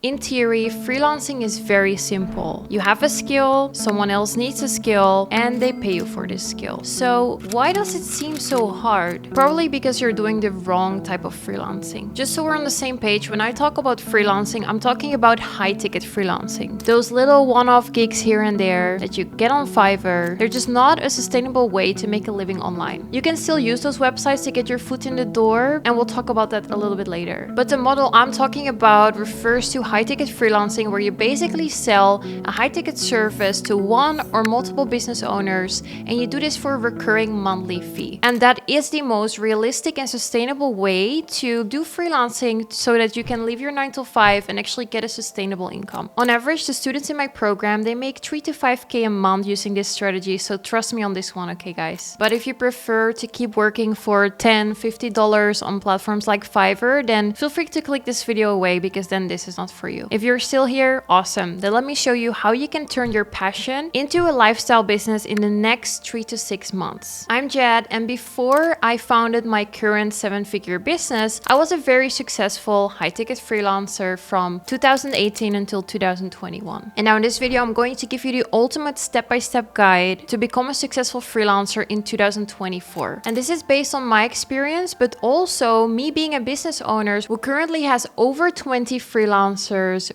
In theory, freelancing is very simple. You have a skill, someone else needs a skill, and they pay you for this skill. So why does it seem so hard? Probably because you're doing the wrong type of freelancing. Just so we're on the same page, when I talk about freelancing, I'm talking about high-ticket freelancing. Those little one-off gigs here and there that you get on Fiverr, they're just not a sustainable way to make a living online. You can still use those websites to get your foot in the door, and we'll talk about that a little bit later. But the model I'm talking about refers to high-ticket freelancing, where you basically sell a high-ticket service to one or multiple business owners, and you do this for a recurring monthly fee. And that is the most realistic and sustainable way to do freelancing so that you can leave your 9 to 5 and actually get a sustainable income. On average, the students in my program, they make 3 to 5K a month using this strategy, so trust me on this one, okay guys? But if you prefer to keep working for $10, $50 on platforms like Fiverr, then feel free to click this video away, because then this is not for you. If you're still here, awesome. Then let me show you how you can turn your passion into a lifestyle business in the next 3 to 6 months. I'm Jad, and before I founded my current 7-figure business, I was a very successful high-ticket freelancer from 2018 until 2021. And now in this video, I'm going to give you the ultimate step-by-step guide to become a successful freelancer in 2024. And this is based on my experience, but also me being a business owner who currently has over 20 freelancers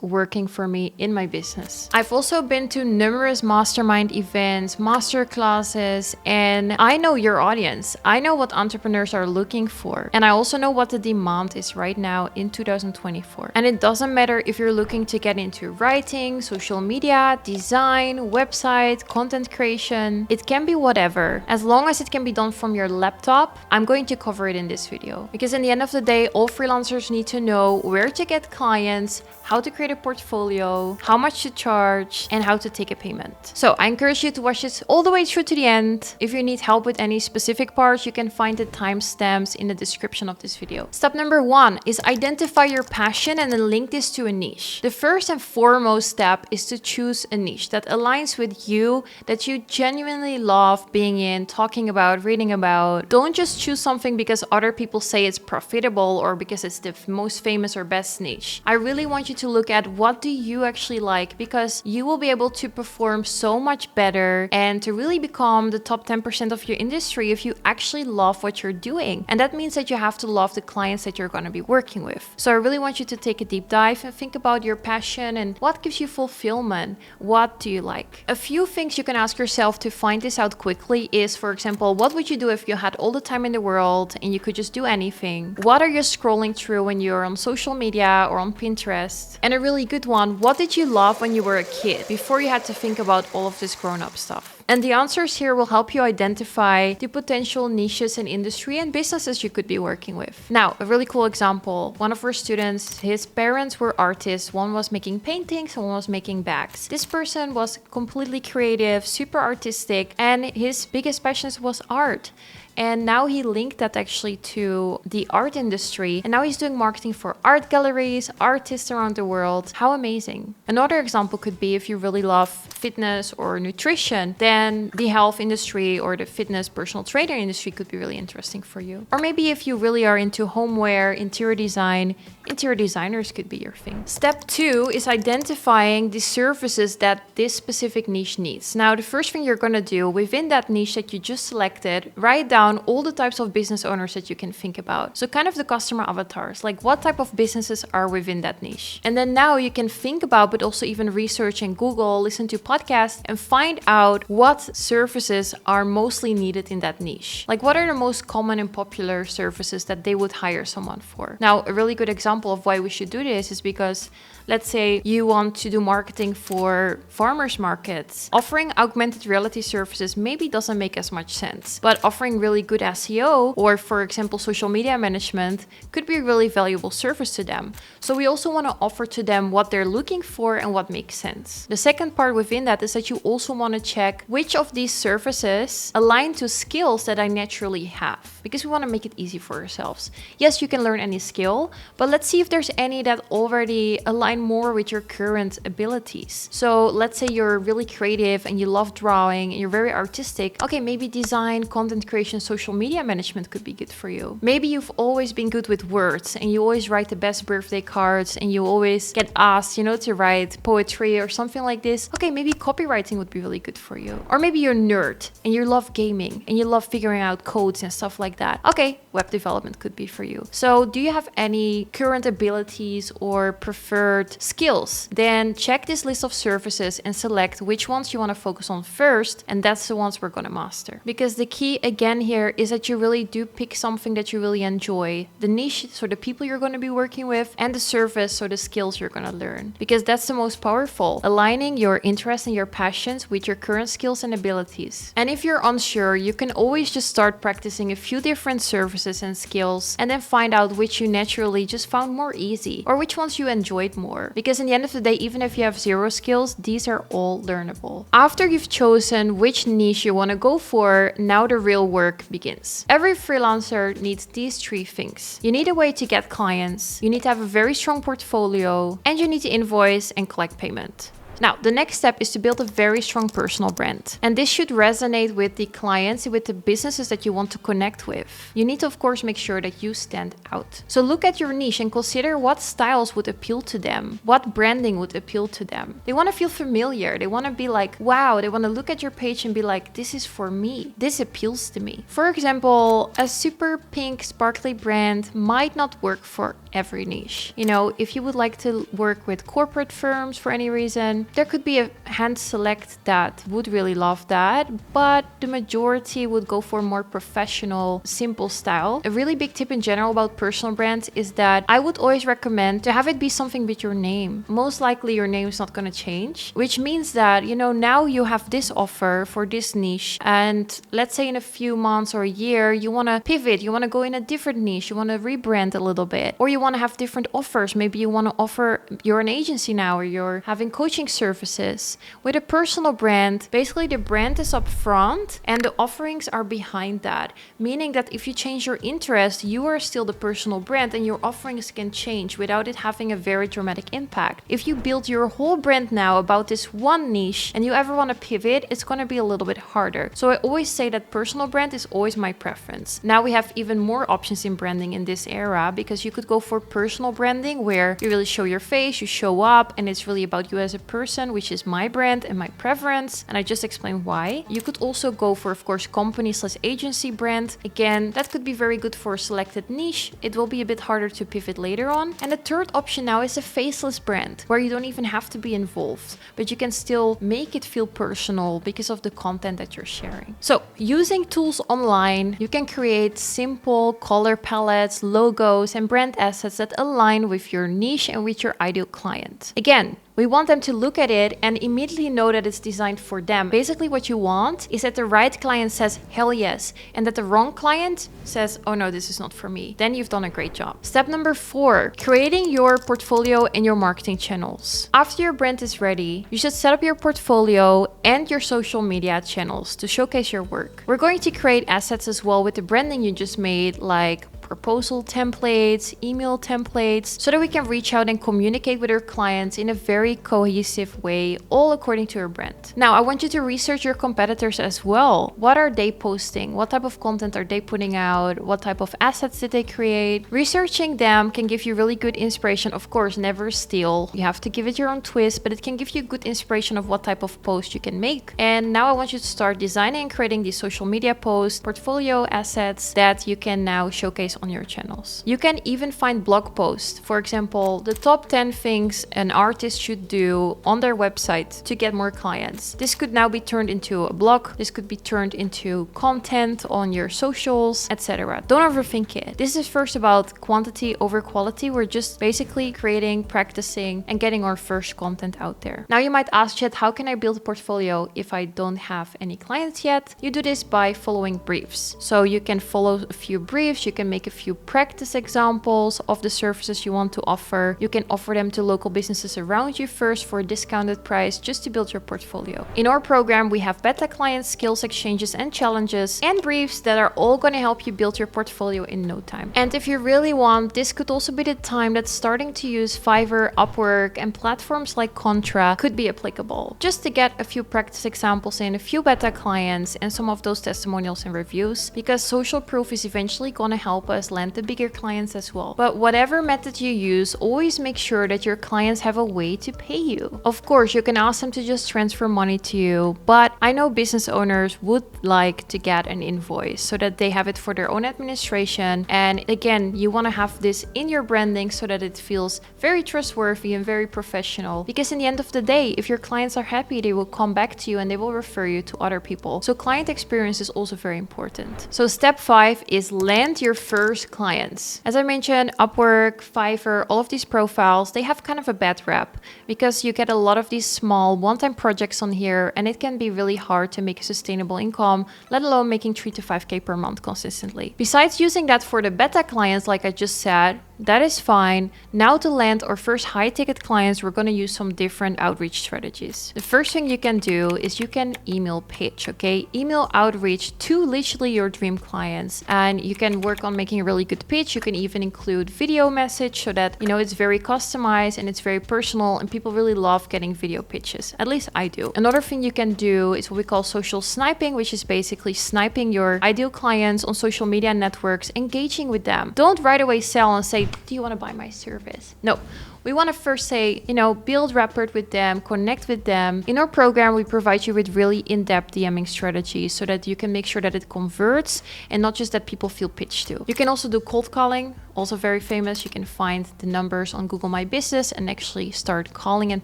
working for me in my business. I've also been to numerous mastermind events, master classes, and I know your audience. I know what entrepreneurs are looking for. And I also know what the demand is right now in 2024. And it doesn't matter if you're looking to get into writing, social media, design, website, content creation. It can be whatever. As long as it can be done from your laptop, I'm going to cover it in this video. Because in the end of the day, all freelancers need to know where to get clients, how to create a portfolio, how much to charge, and how to take a payment. So I encourage you to watch this all the way through to the end. If you need help with any specific parts, you can find the timestamps in the description of this video. Step number 1 is identify your passion and then link this to a niche. The first and foremost step is to choose a niche that aligns with you, that you genuinely love being in, talking about, reading about. Don't just choose something because other people say it's profitable or because it's the most famous or best niche. I really want you to look at what do you actually like, because you will be able to perform so much better and to really become the top 10% of your industry if you actually love what you're doing. And that means that you have to love the clients that you're going to be working with. So I really want you to take a deep dive and think about your passion and what gives you fulfillment. What do you like? A few things you can ask yourself to find this out quickly is, for example, what would you do if you had all the time in the world and you could just do anything? What are you scrolling through when you're on social media or on Pinterest? And a really good one, what did you love when you were a kid before you had to think about all of this grown-up stuff? And the answers here will help you identify the potential niches in industry and businesses you could be working with. Now, a really cool example. One of our students, his parents were artists. One was making paintings and one was making bags. This person was completely creative, super artistic, and his biggest passion was art. And now he linked that actually to the art industry. And now he's doing marketing for art galleries, artists around the world. How amazing. Another example could be if you really love fitness or nutrition, then the health industry or the fitness personal trainer industry could be really interesting for you. Or maybe if you really are into homeware, interior design, interior designers could be your thing. Step 2 is identifying the services that this specific niche needs. Now, the first thing you're going to do within that niche that you just selected, write down all the types of business owners that you can think about. So kind of the customer avatars, like what type of businesses are within that niche. And then now you can think about, but also even research and Google, listen to podcasts and find out what services are mostly needed in that niche. Like what are the most common and popular services that they would hire someone for? Now, a really good example of why we should do this is because let's say you want to do marketing for farmers markets. Offering augmented reality services maybe doesn't make as much sense, but offering really good SEO or, for example, social media management could be a really valuable service to them. So we also want to offer to them what they're looking for and what makes sense. The second part within that is that you also want to check which of these services align to skills that I naturally have, because we want to make it easy for ourselves. Yes, you can learn any skill, but let's see if there's any that already align more with your current abilities. So let's say you're really creative and you love drawing and you're very artistic. Okay, maybe design, content creation, social media management could be good for you. Maybe you've always been good with words and you always write the best birthday cards and you always get asked, to write poetry or something like this. Okay, maybe copywriting would be really good for you. Or maybe you're a nerd and you love gaming and you love figuring out codes and stuff like that. Okay, web development could be for you. So do you have any current abilities or preferred skills? Then check this list of services and select which ones you want to focus on first, and that's the ones we're going to master. Because the key again here is that you really do pick something that you really enjoy, the niche, so the people you're going to be working with, and the service, so the skills you're going to learn. Because that's the most powerful, aligning your interests and your passions with your current skills and abilities. And if you're unsure, you can always just start practicing a few different services and skills and then find out which you naturally just found more easy or which ones you enjoyed more. Because in the end of the day, even if you have zero skills, these are all learnable. After you've chosen which niche you want to go for, now the real work begins. Every freelancer needs these three things. You need a way to get clients, you need to have a very strong portfolio, and you need to invoice and collect payment. Now, the next step is to build a very strong personal brand. And this should resonate with the clients and with the businesses that you want to connect with. You need to, of course, make sure that you stand out. So look at your niche and consider what styles would appeal to them, what branding would appeal to them. They want to feel familiar. They want to be like, wow, they want to look at your page and be like, this is for me. This appeals to me. For example, a super pink sparkly brand might not work for every niche. If you would like to work with corporate firms for any reason, there could be a hand select that would really love that, but the majority would go for a more professional, simple style. A really big tip in general about personal brands is that I would always recommend to have it be something with your name. Most likely your name is not going to change, which means that, now you have this offer for this niche, and let's say in a few months or a year, you want to pivot, you want to go in a different niche, you want to rebrand a little bit, or you want to have different offers. Maybe you want to offer, you're an agency now, or you're having coaching services. With a personal brand, basically the brand is up front and the offerings are behind that, meaning that if you change your interest, you are still the personal brand and your offerings can change without it having a very dramatic impact. If you build your whole brand now about this one niche and you ever want to pivot, it's going to be a little bit harder. So I always say that personal brand is always my preference. Now we have even more options in branding in this era, because you could go for personal branding where you really show your face, you show up, and it's really about you as a person, which is my brand and my preference, and I just explained why. You could also go for, of course, company/agency brand. Again, that could be very good for a selected niche. It will be a bit harder to pivot later on. And the third option now is a faceless brand, where you don't even have to be involved, but you can still make it feel personal because of the content that you're sharing. So using tools online, you can create simple color palettes, logos, and brand assets that align with your niche and with your ideal client. Again, we want them to look at it and immediately know that it's designed for them. Basically, what you want is that the right client says, hell yes, and that the wrong client says, oh no, this is not for me. Then you've done a great job. Step number 4, creating your portfolio and your marketing channels. After your brand is ready, you should set up your portfolio and your social media channels to showcase your work. We're going to create assets as well with the branding you just made, like proposal templates, email templates, so that we can reach out and communicate with our clients in a very cohesive way, all according to your brand. Now, I want you to research your competitors as well. What are they posting? What type of content are they putting out? What type of assets did they create? Researching them can give you really good inspiration. Of course, never steal. You have to give it your own twist, but it can give you good inspiration of what type of post you can make. And now I want you to start designing and creating these social media posts, portfolio assets that you can now showcase on your channels. You can even find blog posts. For example, the top 10 things an artist should do on their website to get more clients. This could now be turned into a blog. This could be turned into content on your socials, etc. Don't overthink it. This is first about quantity over quality. We're just basically creating, practicing, and getting our first content out there. Now you might ask, Jet, how can I build a portfolio if I don't have any clients yet? You do this by following briefs. So you can follow a few briefs, you can make a a few practice examples of the services you want to offer. You can offer them to local businesses around you first for a discounted price just to build your portfolio. In our program, we have beta clients, skills exchanges and challenges, and briefs that are all going to help you build your portfolio in no time. And if you really want, this could also be the time that starting to use Fiverr, Upwork, and platforms like Contra could be applicable. Just to get a few practice examples in, a few beta clients, and some of those testimonials and reviews, because social proof is eventually going to help us land the bigger clients as well. But whatever method you use, always make sure that your clients have a way to pay you. Of course, you can ask them to just transfer money to you, but I know business owners would like to get an invoice so that they have it for their own administration. And again, you want to have this in your branding so that it feels very trustworthy and very professional, because in the end of the day, if your clients are happy, they will come back to you and they will refer you to other people. So client experience is also very important. So step 5 is land your first clients. As I mentioned, Upwork, Fiverr, all of these profiles, they have kind of a bad rap because you get a lot of these small one-time projects on here, and it can be really hard to make a sustainable income, let alone making 3 to 5K per month consistently. Besides using that for the beta clients, like I just said, that is fine. Now to land our first high ticket clients, we're going to use some different outreach strategies. The first thing you can do is you can email pitch, okay? Email outreach to literally your dream clients, and you can work on making a really good pitch. You can even include video message so that, you know, it's very customized and it's very personal, and people really love getting video pitches. At least I do. Another thing you can do is what we call social sniping, which is basically sniping your ideal clients on social media networks, engaging with them. Don't right away sell and say, do you want to buy my service? No. We want to first say, you know, build rapport with them, connect with them. In our program, we provide you with really in-depth DMing strategies so that you can make sure that it converts and not just that people feel pitched to. You can also do cold calling, also very famous. You can find the numbers on Google My Business and actually start calling and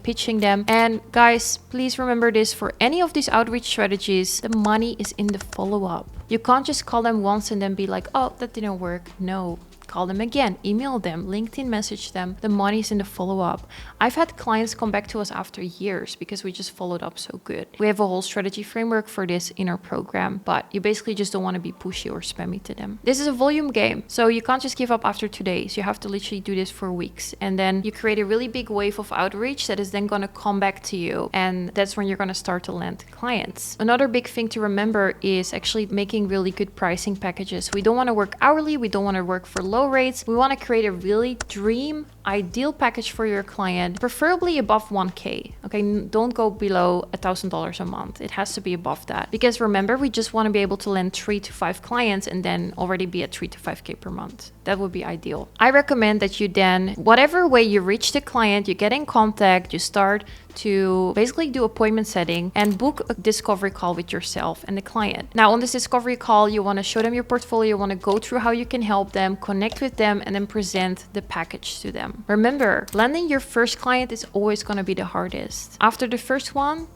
pitching them. And guys, please remember this, for any of these outreach strategies, the money is in the follow-up. You can't just call them once and then be like, oh, that didn't work. No. Call them again, email them, LinkedIn message them. The money's in the follow-up. I've had clients come back to us after years because we just followed up so good. We have a whole strategy framework for this in our program, but you basically just don't want to be pushy or spammy to them. This is a volume game, so you can't just give up after 2 days. You have to literally do this for weeks. And then you create a really big wave of outreach that is then going to come back to you. And that's when you're going to start to land clients. Another big thing to remember is actually making really good pricing packages. We don't want to work hourly. We don't want to work for low rates. We want to create a really dream ideal package for your client, preferably above 1K. Okay, don't go below $1,000 a month. It has to be above that, because remember, we just want to be able to land 3 to 5 clients and then already be at 3 to 5K per month. That would be ideal. I recommend that you then, whatever way you reach the client, you get in contact, you start to basically do appointment setting and book a discovery call with yourself and the client. Now on this discovery call, you want to show them your portfolio, you want to go through how you can help them, connect with them, and then present the package to them. Remember, landing your first client is always going to be the hardest. After the first one,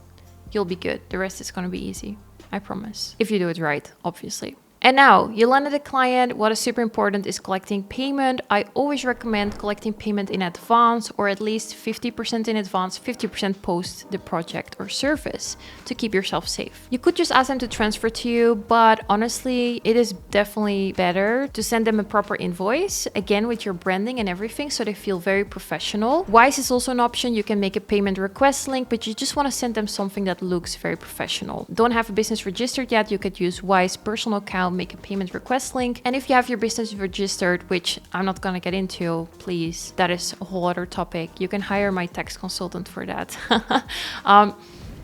you'll be good. The rest is going to be easy. I promise. If you do it right, obviously. And now you landed a client. What is super important is collecting payment. I always recommend collecting payment in advance, or at least 50% in advance, 50% post the project or service, to keep yourself safe. You could just ask them to transfer to you, but honestly, it is definitely better to send them a proper invoice, again with your branding and everything, so they feel very professional. Wise is also an option. You can make a payment request link, but you just want to send them something that looks very professional. Don't have a business registered yet? You could use Wise personal account, make a payment request link. And if you have your business registered, which I'm not going to get into, please, that is a whole other topic. You can hire my tax consultant for that.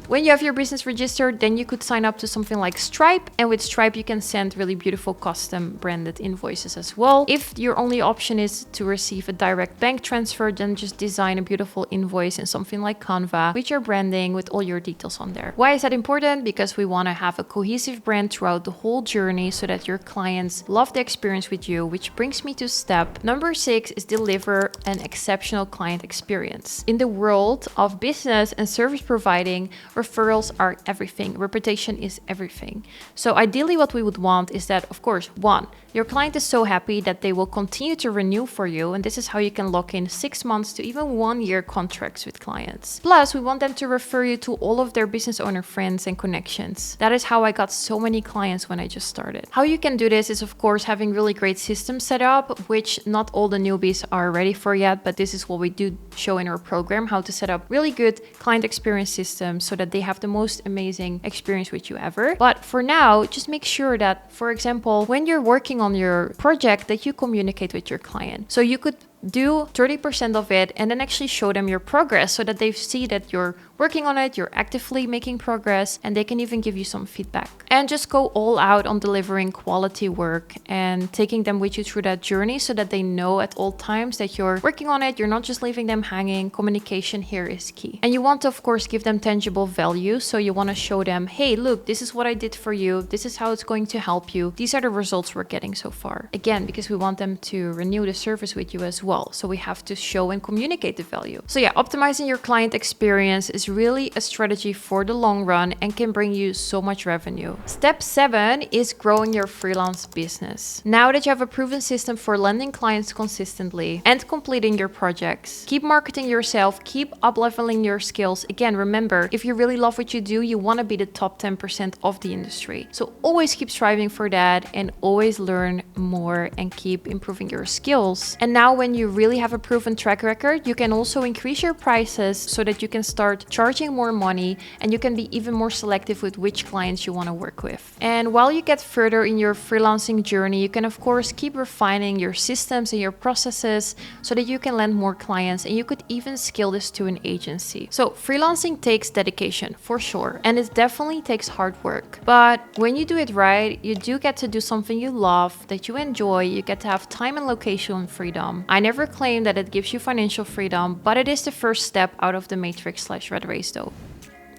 When you have your business registered, then you could sign up to something like Stripe. And with Stripe, you can send really beautiful custom branded invoices as well. If your only option is to receive a direct bank transfer, then just design a beautiful invoice in something like Canva with your branding, with all your details on there. Why is that important? Because we want to have a cohesive brand throughout the whole journey so that your clients love the experience with you, which brings me to step number 6 is deliver an exceptional client experience. In the world of business and service providing, referrals are everything. Reputation is everything. So ideally what we would want is that, of course, one, your client is so happy that they will continue to renew for you, and this is how you can lock in 6 months to even 1 year contracts with clients. Plus, we want them to refer you to all of their business owner friends and connections. That is how I got so many clients when I just started. How you can do this is, of course, having really great systems set up, which not all the newbies are ready for yet, but this is what we do show in our program, how to set up really good client experience systems so that they have the most amazing experience with you ever. But for now, just make sure that, for example, when you're working on your project, that you communicate with your client. So you could do 30% of it and then actually show them your progress so that they see that you're working on it, you're actively making progress, and they can even give you some feedback. And just go all out on delivering quality work and taking them with you through that journey so that they know at all times that you're working on it, you're not just leaving them hanging. Communication here is key. And you want to, of course, give them tangible value. So you want to show them, hey, look, this is what I did for you. This is how it's going to help you. These are the results we're getting so far. Again, because we want them to renew the service with you as well. So we have to show and communicate the value. So yeah, optimizing your client experience is really a strategy for the long run and can bring you so much revenue. Step 7 is growing your freelance business. Now that you have a proven system for landing clients consistently and completing your projects, keep marketing yourself, keep up-leveling your skills. Again, remember, if you really love what you do, you want to be the top 10% of the industry. So always keep striving for that and always learn more and keep improving your skills. And now when you really have a proven track record, you can also increase your prices so that you can start charging more money and you can be even more selective with which clients you want to work with. And while you get further in your freelancing journey, you can of course keep refining your systems and your processes so that you can land more clients, and you could even scale this to an agency. So freelancing takes dedication for sure, and it definitely takes hard work. But when you do it right, you do get to do something you love, that you enjoy, you get to have time and location freedom. I never claim that it gives you financial freedom, but it is the first step out of the matrix/red race though.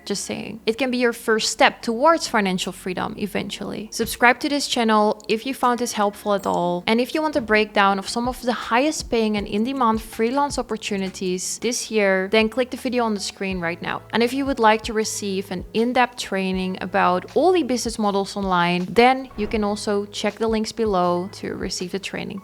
Just saying. It can be your first step towards financial freedom eventually. Subscribe to this channel if you found this helpful at all. And if you want a breakdown of some of the highest paying and in-demand freelance opportunities this year, then click the video on the screen right now. And if you would like to receive an in-depth training about all the business models online, then you can also check the links below to receive the training.